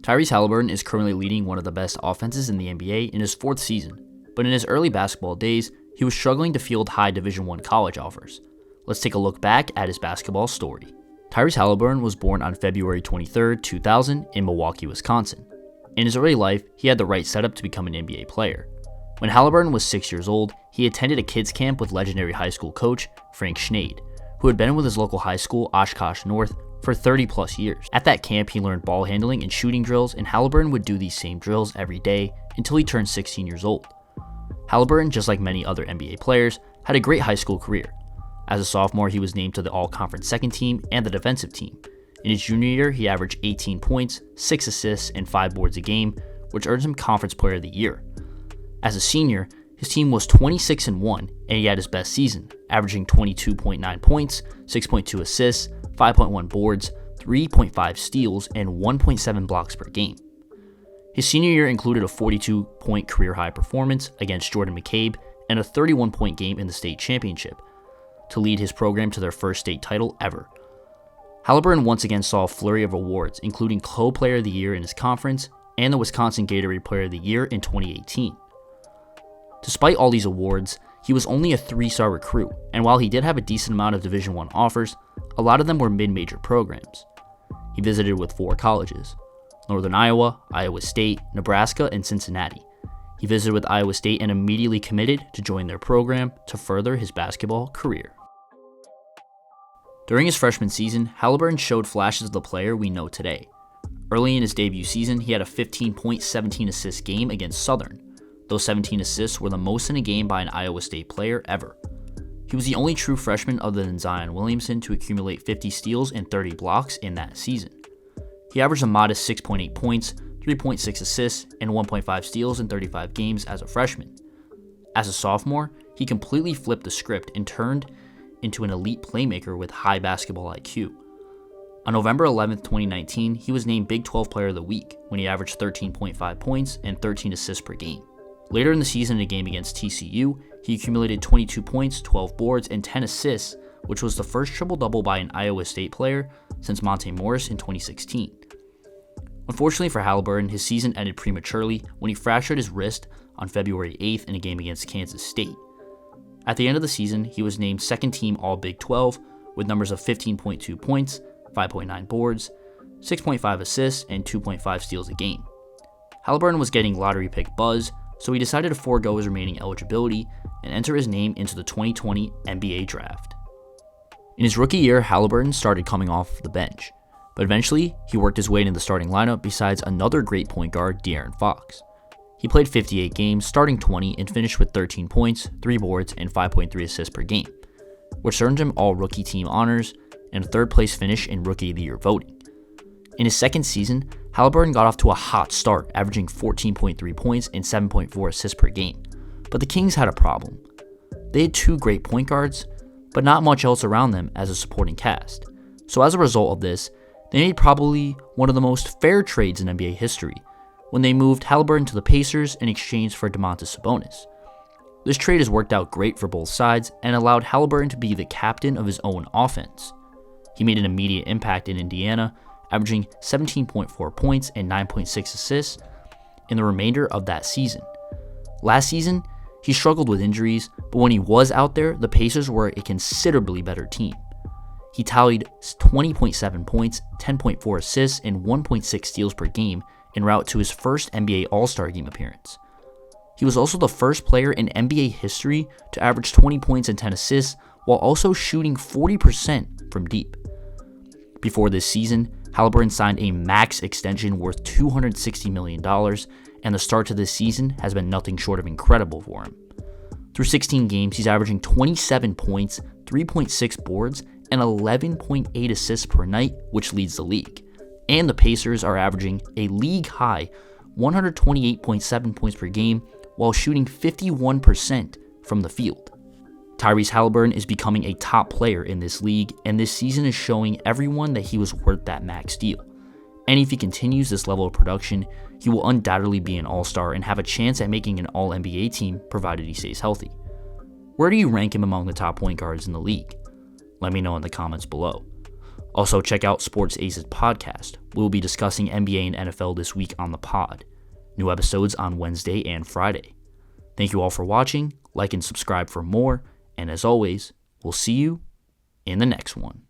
Tyrese Haliburton is currently leading one of the best offenses in the NBA in his 4th season, but in his early basketball days, he was struggling to field high Division I college offers. Let's take a look back at his basketball story. Tyrese Haliburton was born on February 23, 2000 in Milwaukee, Wisconsin. In his early life, he had the right setup to become an NBA player. When Haliburton was 6 years old, he attended a kids camp with legendary high school coach Frank Schneid, who had been with his local high school, Oshkosh North, for 30 plus years. At that camp, he learned ball handling and shooting drills, and Haliburton would do these same drills every day until he turned 16 years old. Haliburton, just like many other NBA players, had a great high school career. As a sophomore, he was named to the All-Conference second team and the defensive team. In his junior year, he averaged 18 points, 6 assists, and 5 boards a game, which earned him Conference Player of the Year. As a senior, his team was 26-1, and he had his best season, averaging 22.9 points, 6.2 assists, 5.1 boards, 3.5 steals, and 1.7 blocks per game. His senior year included a 42-point career-high performance against Jordan McCabe and a 31-point game in the state championship to lead his program to their first state title ever. Haliburton once again saw a flurry of awards, including Co-Player of the Year in his conference and the Wisconsin Gatorade Player of the Year in 2018. Despite all these awards, he was only a 3-star recruit, and while he did have a decent amount of Division I offers, a lot of them were mid-major programs. He visited with 4 colleges: Northern Iowa, Iowa State, Nebraska, and Cincinnati. He visited with Iowa State and immediately committed to join their program to further his basketball career. During his freshman season, Haliburton showed flashes of the player we know today. Early in his debut season, he had a 15-point, 17-assist game against Southern. Those 17 assists were the most in a game by an Iowa State player ever. He was the only true freshman other than Zion Williamson to accumulate 50 steals and 30 blocks in that season. He averaged a modest 6.8 points, 3.6 assists, and 1.5 steals in 35 games as a freshman. As a sophomore, he completely flipped the script and turned into an elite playmaker with high basketball IQ. On November 11, 2019, he was named Big 12 Player of the Week when he averaged 13.5 points and 13 assists per game. Later in the season, in a game against TCU, he accumulated 22 points, 12 boards, and 10 assists, which was the first triple-double by an Iowa State player since Monte Morris in 2016. Unfortunately for Haliburton, his season ended prematurely when he fractured his wrist on February 8th in a game against Kansas State. At the end of the season, he was named second-team All-Big 12 with numbers of 15.2 points, 5.9 boards, 6.5 assists, and 2.5 steals a game. Haliburton was getting lottery pick buzz, so he decided to forego his remaining eligibility and enter his name into the 2020 NBA Draft. In his rookie year, Haliburton started coming off the bench, but eventually he worked his way into the starting lineup besides another great point guard, De'Aaron Fox. He played 58 games, starting 20, and finished with 13 points, 3 boards, and 5.3 assists per game, which earned him all-rookie team honors and a third-place finish in Rookie of the Year voting. In his second season, Haliburton got off to a hot start, averaging 14.3 points and 7.4 assists per game. But the Kings had a problem. They had 2 great point guards, but not much else around them as a supporting cast. So as a result of this, they made probably one of the most fair trades in NBA history when they moved Haliburton to the Pacers in exchange for Domantas Sabonis. This trade has worked out great for both sides and allowed Haliburton to be the captain of his own offense. He made an immediate impact in Indiana, averaging 17.4 points and 9.6 assists in the remainder of that season. Last season, he struggled with injuries, but when he was out there, the Pacers were a considerably better team. He tallied 20.7 points, 10.4 assists, and 1.6 steals per game en route to his first NBA All-Star Game appearance. He was also the first player in NBA history to average 20 points and 10 assists while also shooting 40% from deep. Before this season, Haliburton signed a max extension worth $260 million, and the start to this season has been nothing short of incredible for him. Through 16 games, he's averaging 27 points, 3.6 boards, and 11.8 assists per night, which leads the league. And the Pacers are averaging a league-high 128.7 points per game while shooting 51% from the field. Tyrese Haliburton is becoming a top player in this league, and this season is showing everyone that he was worth that max deal. And if he continues this level of production, he will undoubtedly be an all-star and have a chance at making an all-NBA team provided he stays healthy. Where do you rank him among the top point guards in the league? Let me know in the comments below. Also, check out Sports Aces podcast. We'll be discussing NBA and NFL this week on the pod. New episodes on Wednesday and Friday. Thank you all for watching. Like and subscribe for more. And as always, we'll see you in the next one.